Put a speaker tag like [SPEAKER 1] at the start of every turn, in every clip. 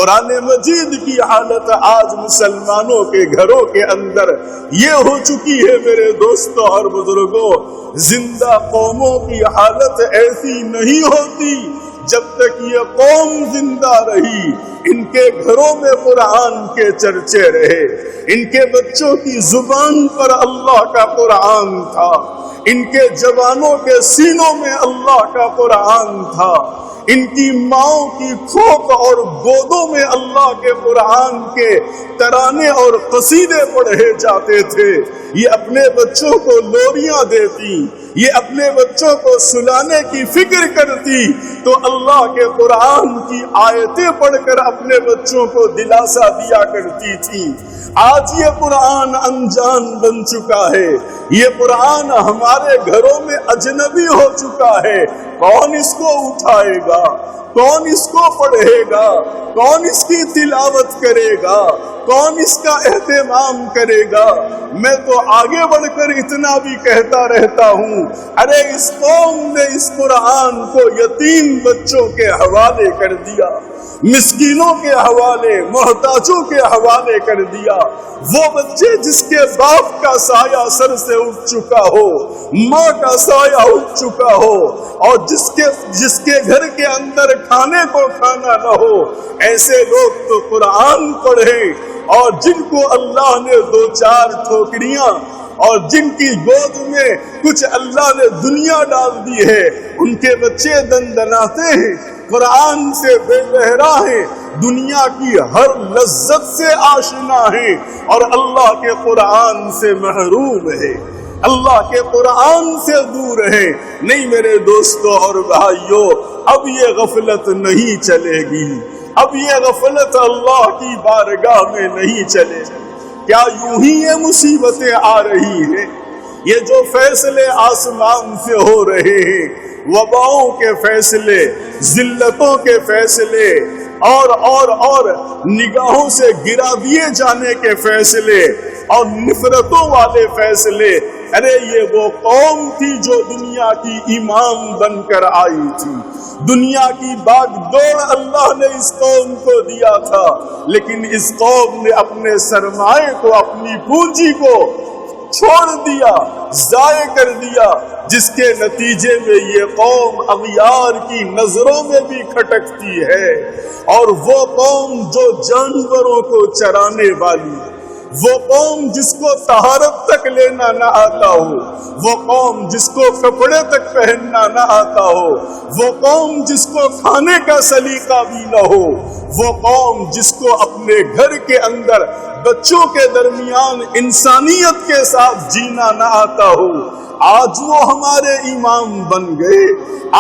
[SPEAKER 1] قرآن مجید کی حالت آج مسلمانوں کے گھروں کے اندر یہ ہو چکی ہے میرے دوستوں اور بزرگوں، زندہ قوموں کی حالت ایسی نہیں ہوتی جب تک یہ قوم زندہ رہی، ان کے گھروں میں قرآن کے چرچے رہے، ان کے بچوں کی زبان پر اللہ کا قرآن تھا، ان کے جوانوں کے سینوں میں اللہ کا قرآن تھا، ان کی ماؤں کی کھوپ اور گودوں میں اللہ کے قرآن کے ترانے اور قصیدے پڑھے جاتے تھے۔ یہ اپنے بچوں کو لوریاں دیتی، یہ اپنے بچوں کو سلانے کی فکر کرتی تو اللہ کے قرآن کی آیتیں پڑھ کر اپنے بچوں کو دلاسا دیا کرتی تھی۔ آج یہ قرآن انجان بن چکا ہے، یہ قرآن ہمارے گھروں میں اجنبی ہو چکا ہے۔ کون اس کو اٹھائے گا؟ کون اس کو پڑھے گا؟ کون اس کی تلاوت کرے گا؟ کون اس کا اہتمام کرے گا؟ میں تو آگے بڑھ کر اتنا بھی کہتا رہتا ہوں، ارے اس قوم نے اس قرآن کو یتیم بچوں کے حوالے کر دیا، مسکینوں کے حوالے، محتاجوں کے حوالے کر دیا۔ وہ بچے جس کے باپ کا سایہ سر سے اٹھ چکا ہو، ماں کا سایہ اٹھ چکا ہو، اور جس کے گھر کے اندر کھانے کو کھانا نہ ہو، ایسے لوگ تو قرآن پڑھیں، اور جن کو اللہ نے دو چار ٹھوکریاں اور جن کی گود میں کچھ اللہ نے دنیا ڈال دی ہے، ان کے بچے دندناتے ہیں، قرآن سے بے بہرا ہیں، دنیا کی ہر لذت سے آشنا ہیں، اور اللہ کے قرآن سے محروم ہے، اللہ کے قرآن سے دور ہے۔ نہیں میرے دوستوں اور بھائیوں، اب یہ غفلت نہیں چلے گی، اب یہ غفلت اللہ کی بارگاہ میں نہیں چلے گی۔ کیا یوں ہی یہ مصیبتیں آ رہی ہیں؟ یہ جو فیصلے آسمان سے ہو رہے ہیں، وباؤں کے فیصلے، ذلتوں کے فیصلے، اور نگاہوں سے گرا دیے جانے کے فیصلے، اور نفرتوں والے فیصلے، ارے یہ وہ قوم تھی جو دنیا کی امام بن کر آئی تھی، دنیا کی باغ دوڑ اللہ نے اس قوم کو دیا تھا، لیکن اس قوم نے اپنے سرمائے کو، اپنی پونجی کو چھوڑ دیا، ضائع کر دیا، جس کے نتیجے میں یہ قوم اغیار کی نظروں میں بھی کھٹکتی ہے، اور وہ قوم جو جانوروں کو چرانے والی، وہ قوم جس کو طہارت تک لینا نہ آتا ہو، وہ قوم جس کو کپڑے تک پہننا نہ آتا ہو، وہ قوم جس کو کھانے کا سلیقہ بھی نہ ہو، وہ قوم جس کو اپنے گھر کے اندر بچوں کے درمیان انسانیت کے ساتھ جینا نہ آتا ہو، آج وہ ہمارے امام بن گئے،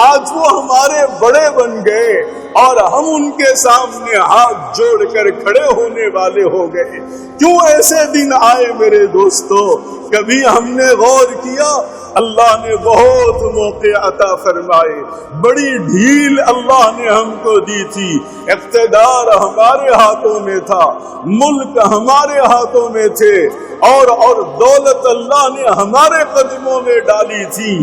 [SPEAKER 1] آج وہ ہمارے بڑے بن گئے، اور ہم ان کے سامنے ہاتھ جوڑ کر کھڑے ہونے والے ہو گئے۔ کیوں ایسے دن آئے میرے دوستو؟ کبھی ہم نے غور کیا؟ اللہ نے بہت موقع عطا فرمائے، بڑی ڈھیل اللہ نے ہم کو دی تھی، اقتدار ہمارے ہاتھوں میں تھا، ملک ہمارے ہاتھوں میں تھے، اور دولت اللہ نے ہمارے قدموں میں ڈالی تھی،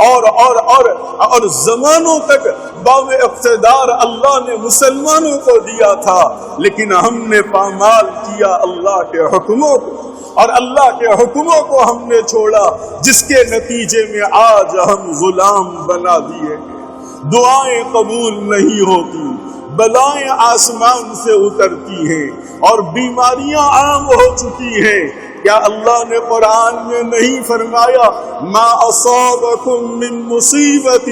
[SPEAKER 1] اور زمانوں تک باب اقتدار اللہ نے مسلمانوں کو دیا تھا، لیکن ہم نے پامال کیا اللہ کے حکموں کو، اور اللہ کے حکموں کو ہم نے چھوڑا، جس کے نتیجے میں آج ہم غلام بنا دیے گئے۔ دعائیں قبول نہیں ہوتی، بلائیں آسمان سے اترتی ہیں، اور بیماریاں عام ہو چکی ہیں۔ کیا اللہ نے قرآن میں نہیں فرمایا ما اصابکم من مصیبت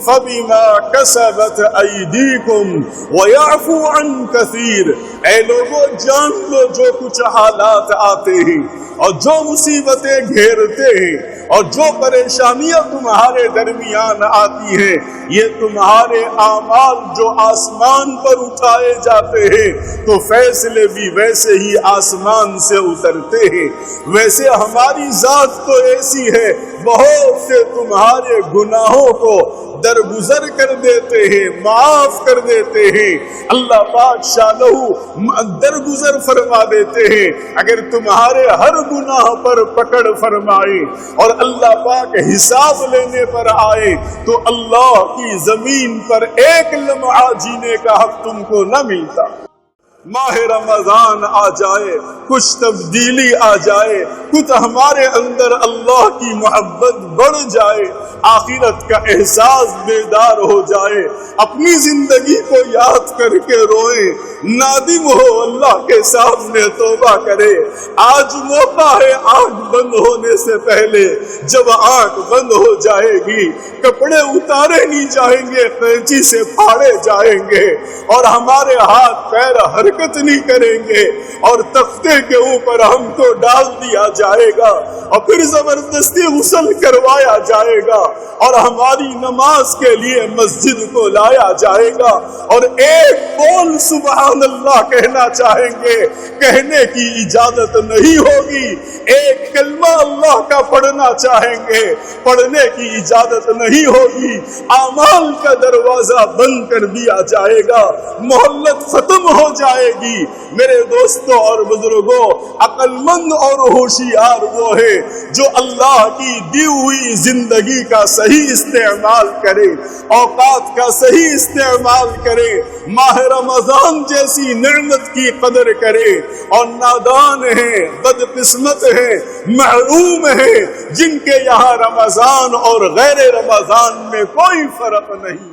[SPEAKER 1] فبما کسبت ایدیکم ویعفو عن کثیر؟ اے لوگوں جان لو، جو کچھ حالات آتے ہیں اور جو مصیبتیں گھیرتے ہیں اور جو پریشانیاں تمہارے درمیان آتی ہیں، یہ تمہارے اعمال جو آسمان پر اٹھائے جاتے ہیں تو فیصلے بھی ویسے ہی آسمان سے اترتے ہیں۔ ویسے ہماری ذات تو ایسی ہے، بہت سے تمہارے گناہوں کو درگزر کر دیتے ہیں، معاف کر دیتے ہیں، اللہ پاک شانہ درگزر فرما دیتے ہیں۔ اگر تمہارے ہر گناہ پر پکڑ فرمائے اور اللہ پاک حساب لینے پر آئے تو اللہ کی زمین پر ایک لمحہ جینے کا حق تم کو نہ ملتا۔ ماہ رمضان آ جائے، کچھ تبدیلی آ جائے، کچھ ہمارے اندر اللہ کی محبت بڑھ جائے، آخرت کا احساس بیدار ہو جائے، اپنی زندگی کو یاد کر کے روئیں، نادم ہو اللہ کے سامنے توبہ کرے۔ آج موقع ہے آنکھ بند ہونے سے پہلے، جب آنکھ بند ہو جائے گی کپڑے اتارے نہیں جائیں گے، قینچی سے پھاڑے جائیں گے اور ہمارے ہاتھ پیر حرکت نہیں کریں گے اور تختے کے اوپر ہم کو ڈال دیا جائے گا اور پھر زبردستی غسل کروایا جائے گا اور ہماری نماز کے لیے مسجد کو لایا جائے گا اور ایک بول سبحان اللہ کہنا چاہیں گے، کہنے کی اجازت نہیں ہوگی، ایک کلمہ اللہ کا پڑھنا چاہیں گے، پڑھنے کی اجازت نہیں ہوگی، اعمال کا دروازہ بند کر دیا جائے گا، مہلت ختم ہو جائے گی۔ میرے دوستوں اور بزرگوں، عقل مند اور ہوشیار وہ ہے جو اللہ کی دی ہوئی زندگی کا صحیح استعمال کرے، اوقات کا صحیح استعمال کرے، ماہ رمضان جیسی نعمت کی قدر کرے، اور نادان ہیں، بدقسمت ہیں، محروم ہیں جن کے یہاں رمضان اور غیر رمضان میں کوئی فرق نہیں۔